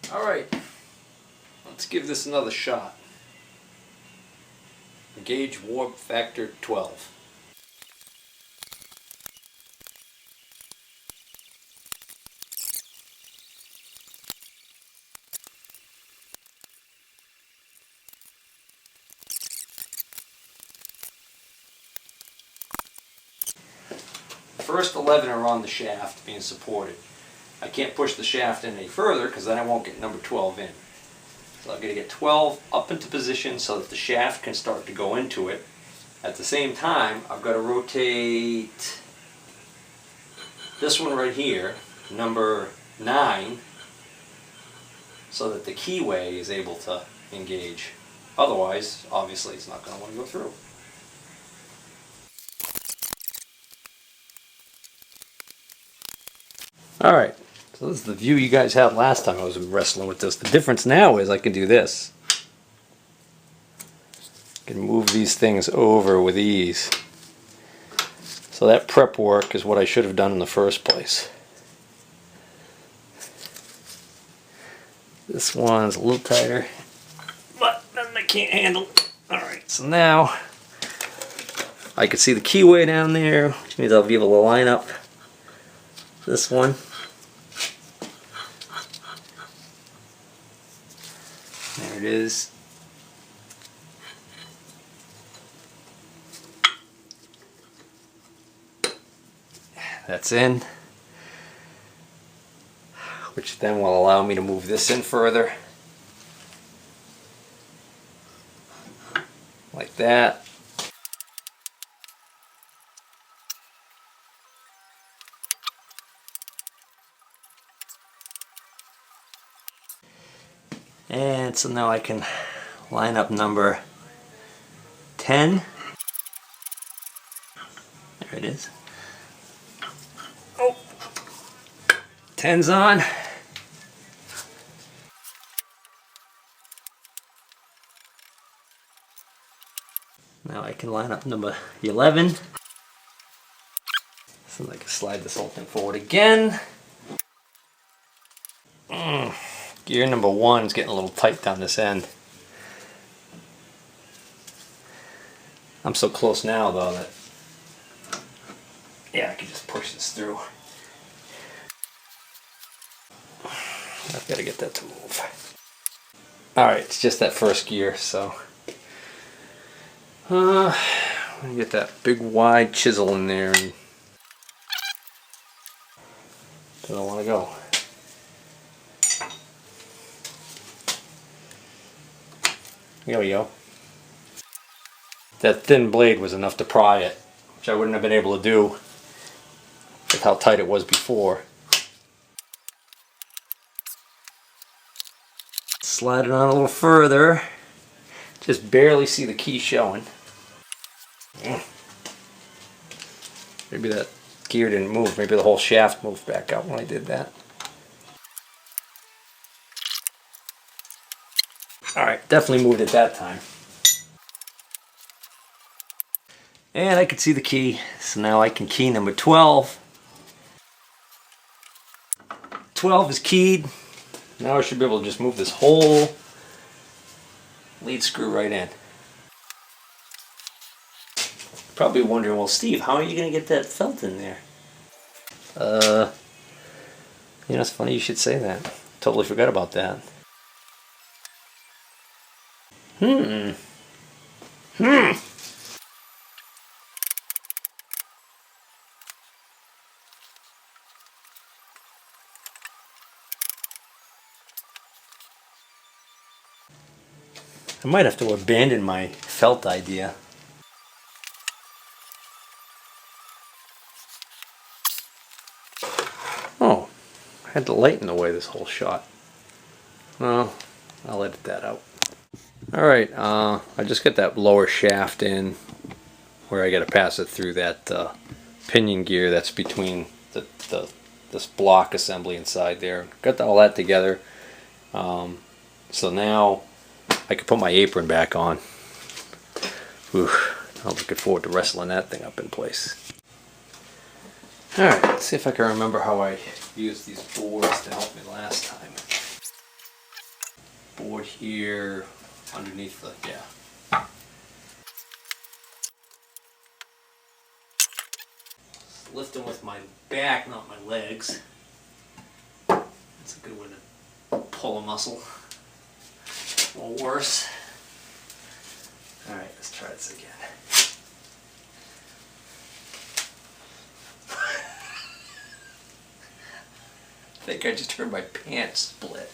Alright, let's give this another shot. Gauge warp factor 12. The first 11 are on the shaft being supported. I can't push the shaft in any further because then I won't get number 12 in. So I'm going to get 12 up into position so that the shaft can start to go into it. At the same time, I've got to rotate this one right here, number 9, so that the keyway is able to engage. Otherwise, obviously, it's not going to want to go through. Alright, so this is the view you guys had last time I was wrestling with this. The difference now is I can do this. I can move these things over with ease. So that prep work is what I should have done in the first place. This one's a little tighter, but then I can't handle. Alright, so now I can see the keyway down there, which means I'll be able to line up this one. There it is. That's in, which then will allow me to move this in further, like that. And so now I can line up number 10. There it is. Oh, 10's on. Now I can line up number 11. So I can slide this whole thing forward again. Gear number 1 is getting a little tight down this end. I'm so close now though that, yeah, I can just push this through. I've got to get that to move. Alright, it's just that first gear, so I'm going to get that big wide chisel in there and don't want to go. There we go. That thin blade was enough to pry it, which I wouldn't have been able to do with how tight it was before. Slide it on a little further. Just barely see the key showing. Maybe that gear didn't move. Maybe the whole shaft moved back out when I did that. Alright, definitely moved it that time. And I can see the key, so now I can key number 12. 12 is keyed. Now I should be able to just move this whole lead screw right in. Probably wondering, well, Steve, how are you going to get that felt in there? You know, it's funny you should say that. Totally forgot about that. I might have to abandon my felt idea. Oh, I had to lighten away this whole shot. Well, I'll edit that out. Alright, I just got that lower shaft in where I got to pass it through that pinion gear that's between this block assembly inside there. Got all that together. So now I can put my apron back on. Whew, I'm looking forward to wrestling that thing up in place. Alright, let's see if I can remember how I used these boards to help me last time. board here underneath the, yeah. Lifting with my back, not my legs. That's a good way to pull a muscle. A little worse. Alright, let's try this again. I think I just heard my pants split.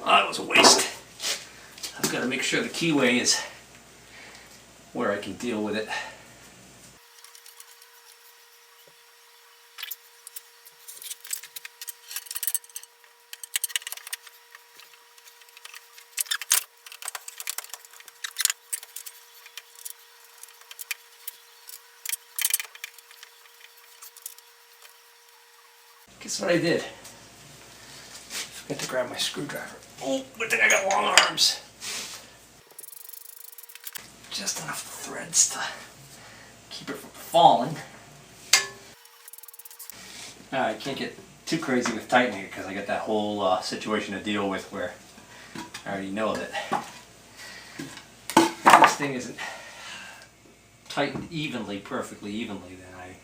That was a waste. I've got to make sure the keyway is where I can deal with it. Guess what I did? Forgot to grab my screwdriver. Oh, good thing I got long arms. Just enough threads to keep it from falling. I can't get too crazy with tightening it because I got that whole situation to deal with where I already know that if this thing isn't tightened evenly, perfectly evenly, then I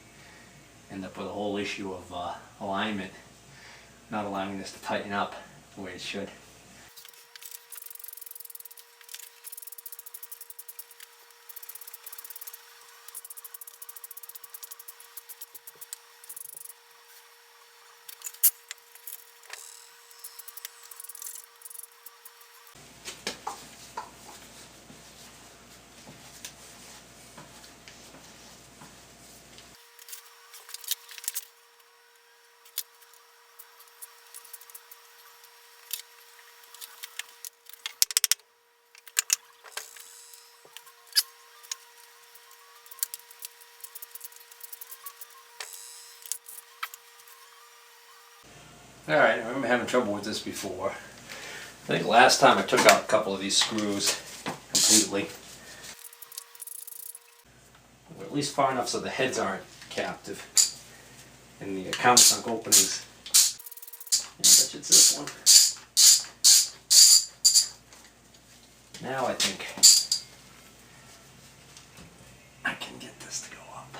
end up with a whole issue of alignment, not allowing this to tighten up the way it should. Alright, I remember having trouble with this before. I think last time I took out a couple of these screws completely. Or at least far enough so the heads aren't captive. And the countersunk openings. Yeah, I bet you it's this one. Now I think I can get this to go up.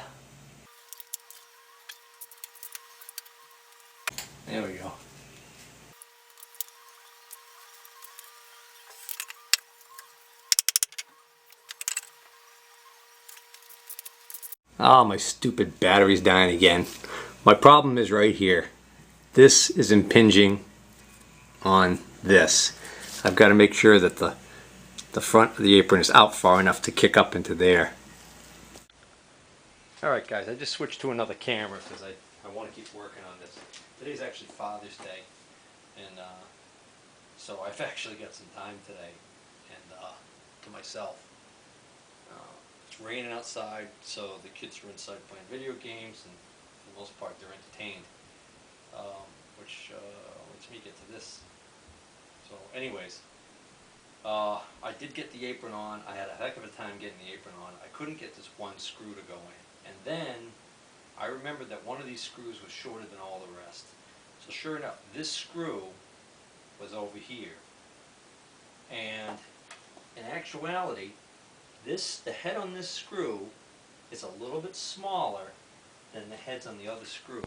There we go. Oh, my stupid battery's dying again. My problem is right here. This is impinging on this. I've got to make sure that the front of the apron is out far enough to kick up into there. Alright guys, I just switched to another camera because I want to keep working on this. Today's actually Father's Day, and so I've actually got some time today and to myself. It's raining outside, so the kids are inside playing video games, and for the most part they're entertained, which lets me get to this. So anyways, I did get the apron on. I had a heck of a time getting the apron on. I couldn't get this one screw to go in. And then I remembered that one of these screws was shorter than all the rest. So sure enough, this screw was over here. And in actuality, the head on this screw is a little bit smaller than the heads on the other screws.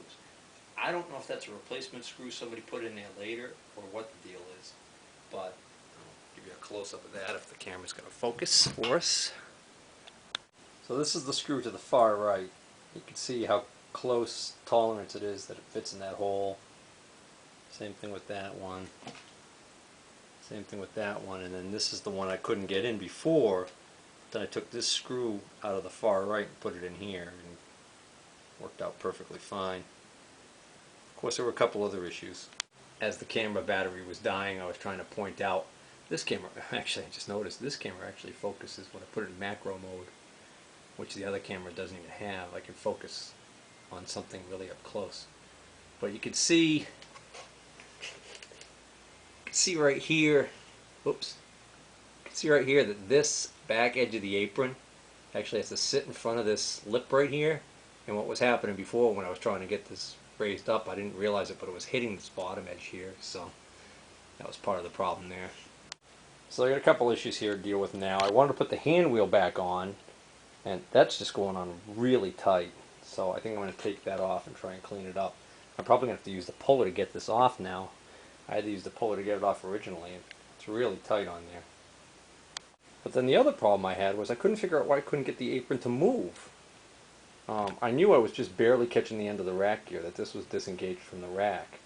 I don't know if that's a replacement screw somebody put in there later or what the deal is, but I'll give you a close-up of that if the camera's going to focus for us. So this is the screw to the far right. You can see how close tolerance it is that it fits in that hole. Same thing with that one. Same thing with that one. And then this is the one I couldn't get in before. Then I took this screw out of the far right and put it in here, and worked out perfectly fine. Of course, there were a couple other issues. As the camera battery was dying, I was trying to point out this camera. Actually, I just noticed this camera actually focuses when I put it in macro mode, which the other camera doesn't even have. I can focus on something really up close. But you can see right here, oops, you can see right here that this back edge of the apron actually has to sit in front of this lip right here. And what was happening before when I was trying to get this raised up, I didn't realize it, but it was hitting this bottom edge here. So that was part of the problem there. So I got a couple issues here to deal with now. I wanted to put the hand wheel back on, and that's just going on really tight. So I think I'm going to take that off and try and clean it up. I'm probably going to have to use the puller to get this off now. I had to use the puller to get it off originally, and it's really tight on there. But then the other problem I had was I couldn't figure out why I couldn't get the apron to move. I knew I was just barely catching the end of the rack gear, that this was disengaged from the rack.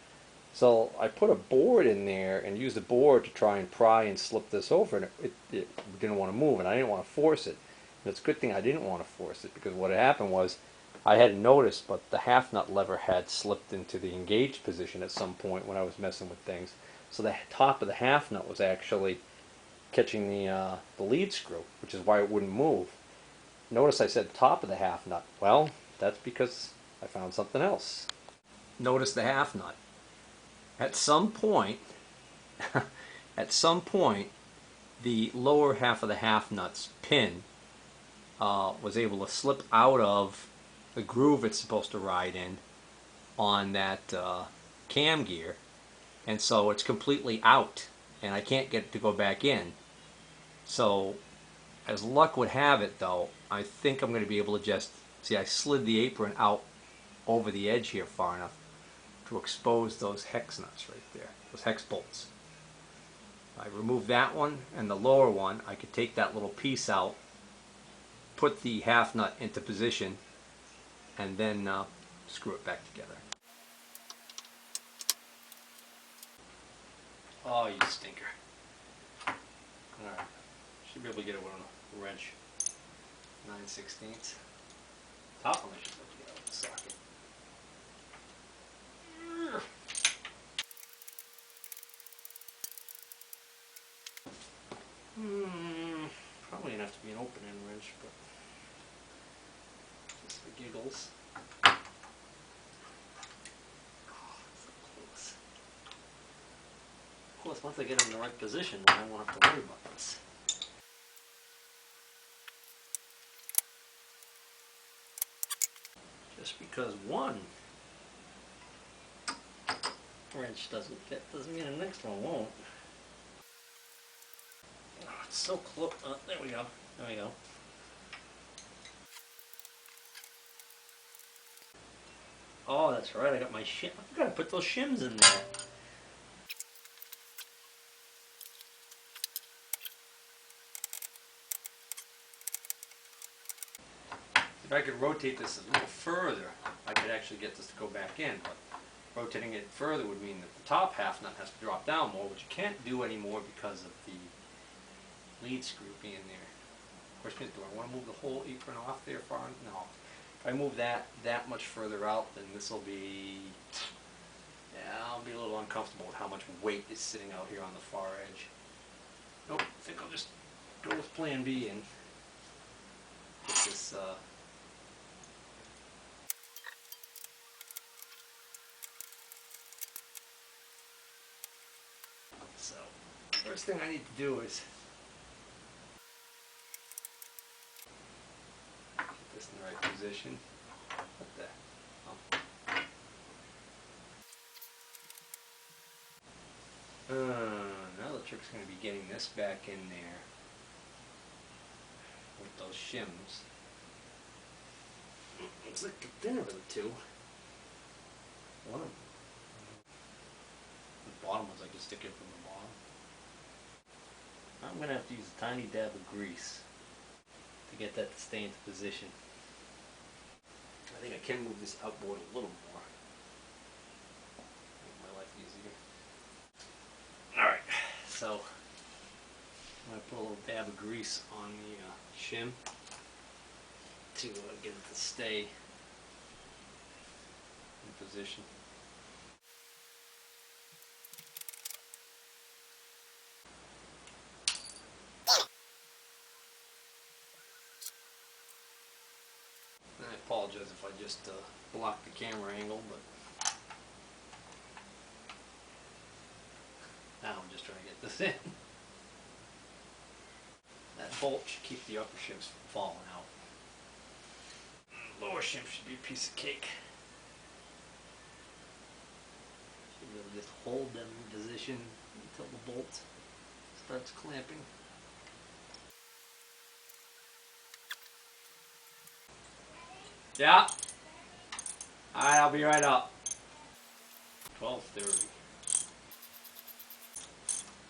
So I put a board in there and used the board to try and pry and slip this over, and it didn't want to move, and I didn't want to force it. And it's a good thing I didn't want to force it, because what had happened was I hadn't noticed, but the half nut lever had slipped into the engaged position at some point when I was messing with things. So the top of the half nut was actually catching the lead screw, which is why it wouldn't move. Notice I said top of the half nut. Well, that's because I found something else. Notice the half nut. At some point, the lower half of the half nut's pin was able to slip out of the groove it's supposed to ride in on that cam gear, and so it's completely out, and I can't get it to go back in. So, as luck would have it, though, I think I'm going to be able to just see. I slid the apron out over the edge here far enough to expose those hex nuts right there, those hex bolts. I remove that one and the lower one. I could take that little piece out, put the half nut into position, and then screw it back together. Oh, you stinker. Alright, should be able to get it with a wrench. 9/16. Top one I should be able to get out of the socket. Probably gonna have to be an open end wrench, but just for giggles. Oh, so close. Of course, once I get them in the right position, then I won't have to worry about this. Just because one wrench doesn't fit doesn't mean the next one won't. Oh, it's so close. There we go. There we go. Oh, that's right. I got my shim. I forgot to put those shims in there. If I could rotate this a little further, I could actually get this to go back in. But rotating it further would mean that the top half nut has to drop down more, which you can't do anymore because of the lead screw being there. Question is, do I want to move the whole apron off there far? No. If I move that much further out, then this will be, yeah, I'll be a little uncomfortable with how much weight is sitting out here on the far edge. Nope, I think I'll just go with plan B and get this so, first thing I need to do is get this in the right position. What the? Now the trick's going to be getting this back in there with those shims. Looks like the thinner of the two. One of them. The bottom ones I can stick in from the bottom. I'm going to have to use a tiny dab of grease to get that to stay into position. I think I can move this outboard a little more. Make my life easier. Alright, so I'm going to put a little dab of grease on the shim to get it to stay in position. I apologize if I just blocked the camera angle, but now I'm just trying to get this in. That bolt should keep the upper shims from falling out. Lower shim should be a piece of cake. Should be able to just hold them in position until the bolt starts clamping. Yeah. Alright, I'll be right up. 12:30.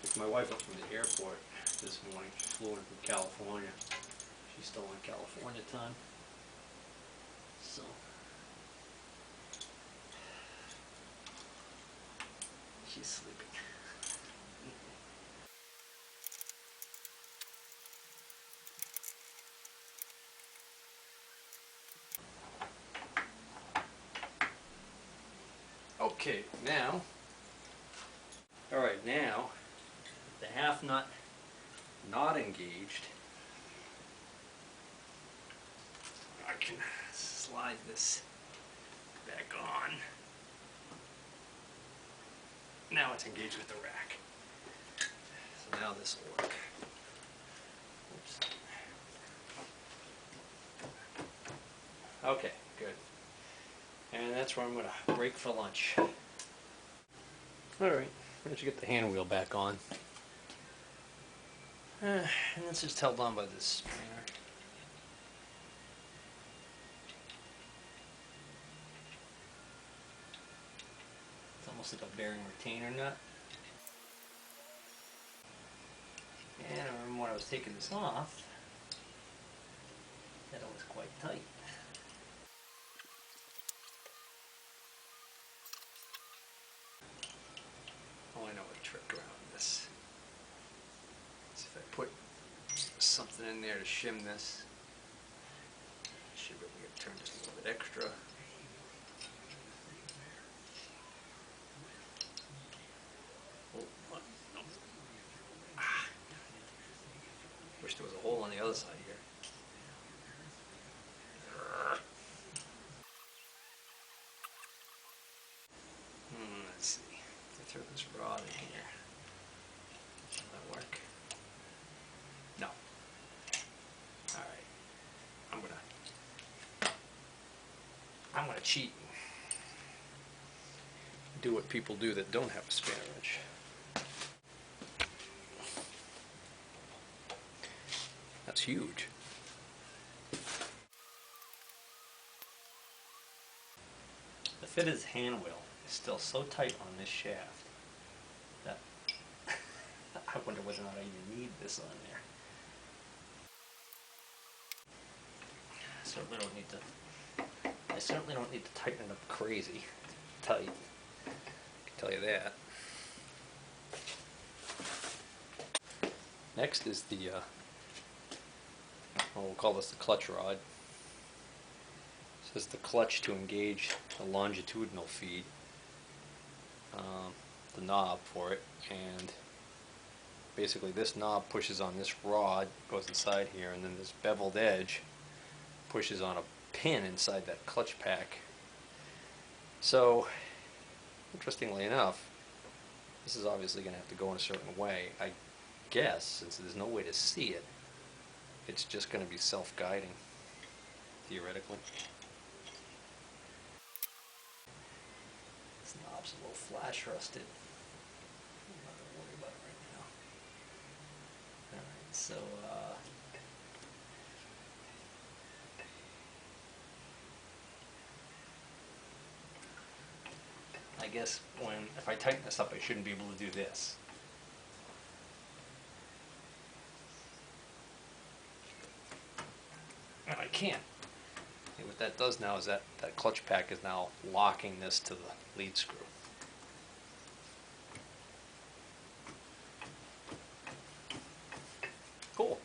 Picked my wife up from the airport this morning. She flew in from California. She's still on California time. So she's sleeping. Okay, now, alright, now, the half nut not engaged, I can slide this back on. Now it's engaged with the rack. So now this will work. Oops. Okay, good. And that's where I'm going to break for lunch. Alright, let's get the hand wheel back on. And it's just held on by this spanner. It's almost like a bearing retainer nut. And I remember when I was taking this off, that it was quite tight. Oh, I know a trick around this. So if I put something in there to shim this, I should be able to get turned just a little bit extra. Oh, what? No. Ah. Wish there was a hole on the other side here. Let's see. I throw this rod in here. Will that work? No. Alright. I'm gonna cheat and do what people do that don't have a spanner wrench. That's huge. The fitted hand wheel is still so tight on this shaft that I wonder whether or not I even need this on there. I certainly don't need to tighten it up crazy tight. I can tell you that. Next is the, we'll call this the clutch rod. This is the clutch to engage the longitudinal feed, the knob for it, and basically this knob pushes on this rod, goes inside here, and then this beveled edge pushes on a pin inside that clutch pack. So, interestingly enough, this is obviously going to have to go in a certain way. I guess, since there's no way to see it, it's just going to be self-guiding, theoretically. This knob's a little flash rusted. I'm not going to worry about it right now. Alright, so I guess if I tighten this up, I shouldn't be able to do this. And I can't. And what that does now is that clutch pack is now locking this to the lead screw. Cool.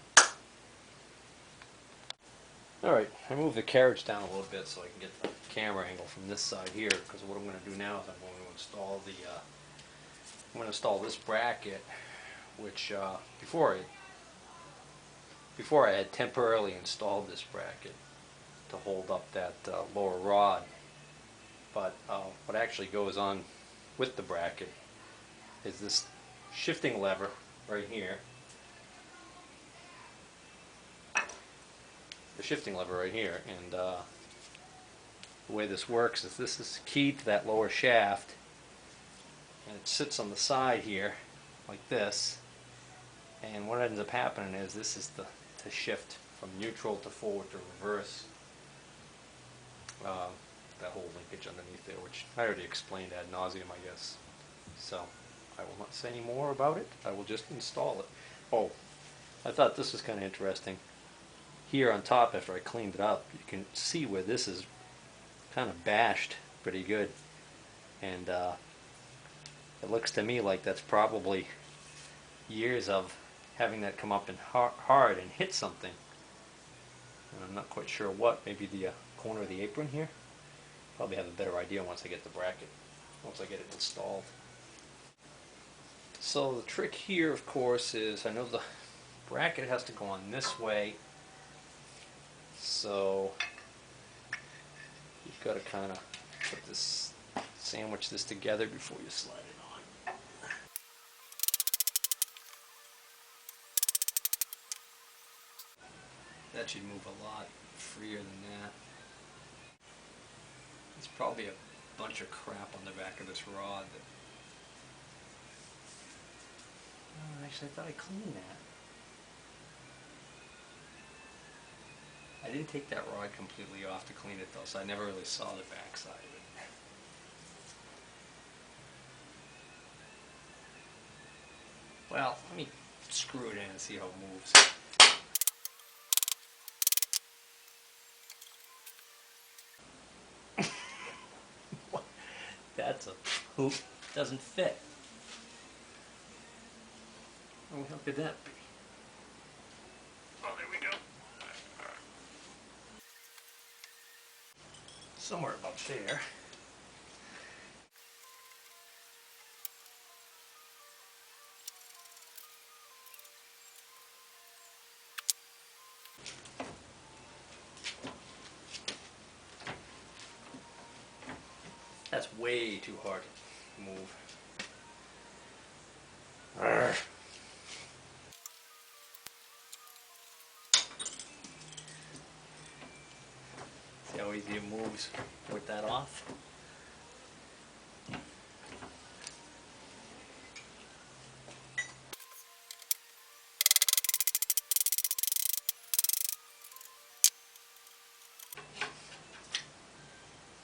Alright, I moved the carriage down a little bit so I can get the camera angle from this side here, because what I'm going to do now is I'm going to install this bracket, which before I had temporarily installed this bracket to hold up that lower rod, but what actually goes on with the bracket is this shifting lever right here. The shifting lever right here, and the way this works is this is keyed to that lower shaft, and it sits on the side here like this, and what ends up happening is this is to shift from neutral to forward to reverse. That whole linkage underneath there, which I already explained ad nauseum, I guess. So I will not say any more about it. I will just install it. Oh, I thought this was kind of interesting. Here on top, after I cleaned it up, you can see where this is kind of bashed pretty good, and it looks to me like that's probably years of having that come up and hard and hit something. And I'm not quite sure what. Maybe the corner of the apron here. Probably have a better idea once I get the bracket, once I get it installed. So the trick here, of course, is I know the bracket has to go on this way, so you've got to kind of put this, sandwich this together before you slide it on. That should move a lot freer than that. There's probably a bunch of crap on the back of this rod that... Oh, actually, I thought I cleaned that. I didn't take that rod completely off to clean it though, so I never really saw the back side of it. Well, let me screw it in and see how it moves. That's a hoop. Doesn't fit. Oh, how could that be? Oh, there we go. Somewhere about there. That's way too hard to move. Arrgh. See how easy it moves with that off?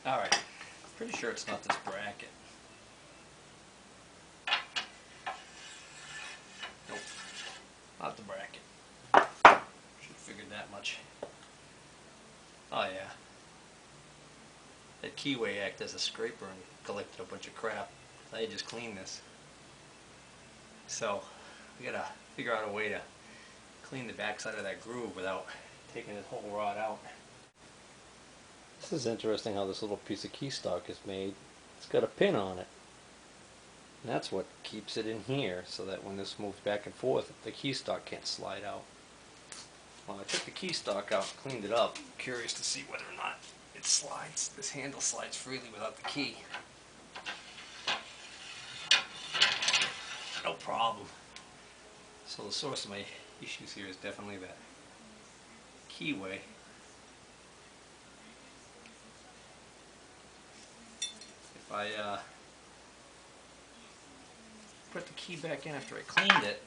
Alright, pretty sure it's not this bracket. Nope, not the bracket. Should have figured that much. Oh yeah. That keyway acted as a scraper and collected a bunch of crap. I just cleaned this. So, we gotta figure out a way to clean the backside of that groove without taking this whole rod out. This is interesting how this little piece of key stock is made. It's got a pin on it. And that's what keeps it in here, so that when this moves back and forth, the key stock can't slide out. Well, I took the key stock out, cleaned it up. I'm curious to see whether or not it slides. This handle slides freely without the key. No problem. So the source of my issues here is definitely that keyway. If I put the key back in after I cleaned it,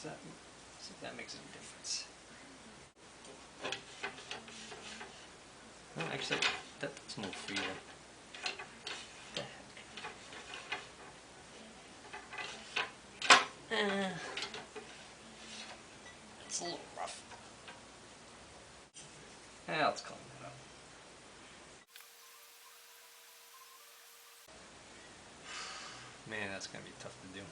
see if that makes any difference. Well, actually, that does move freely. What the heck? It's a little rough. Let's clean that up. Man, that's going to be tough to do.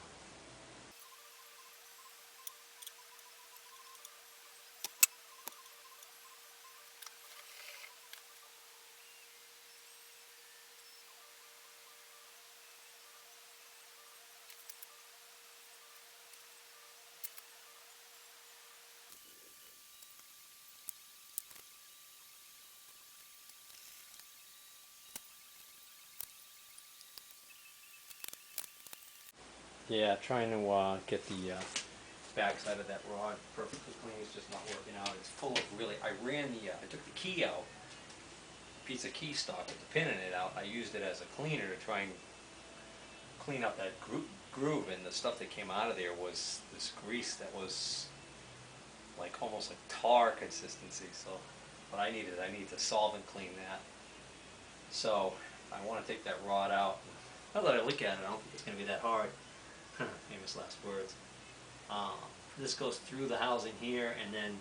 Yeah, trying to get the backside of that rod perfectly clean is just not working out. It's full of really, I took the key out piece of key stock with the pin in it out. I used it as a cleaner to try and clean up that groove, and the stuff that came out of there was this grease that was like almost like tar consistency. So what I needed to solvent clean that. So I want to take that rod out. Now that I look at it, I don't think it's going to be that hard. Famous last words. This goes through the housing here, and then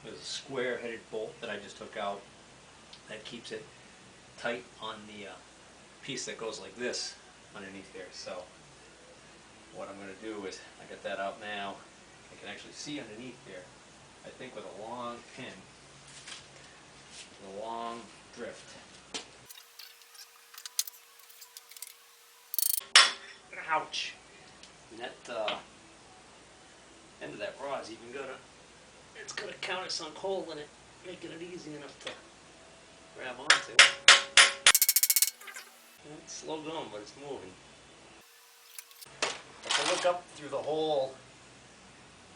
there's a square-headed bolt that I just took out that keeps it tight on the piece that goes like this underneath here. So what I'm going to do is, I get that out now, I can actually see underneath there, I think with a long pin, with a long drift. Ouch! And that end of that rod's even it's got a countersunk hole in it, making it easy enough to grab onto. It's slow going, but it's moving. If I look up through the hole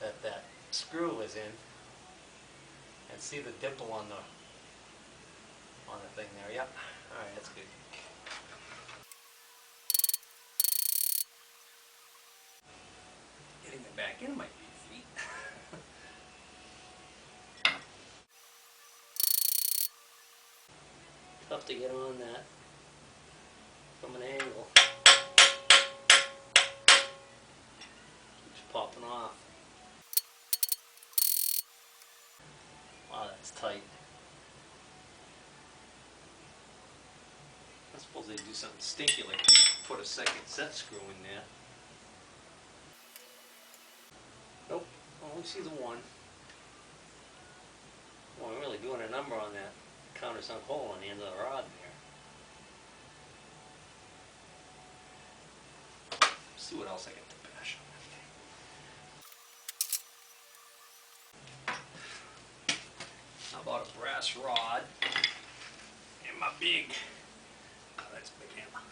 that screw is in and see the dimple on the thing there, yep. Alright, that's good. Getting it back in might be a feat. Tough to get on that from an angle. Keeps popping off. Wow, that's tight. I suppose they do something stinky like put a second set screw in there. Nope, only see the one. Well, I'm really doing a number on that countersunk hole on the end of the rod there. Let's see what else I get to bash on that thing. How about a brass rod and my big, oh, that's a big hammer.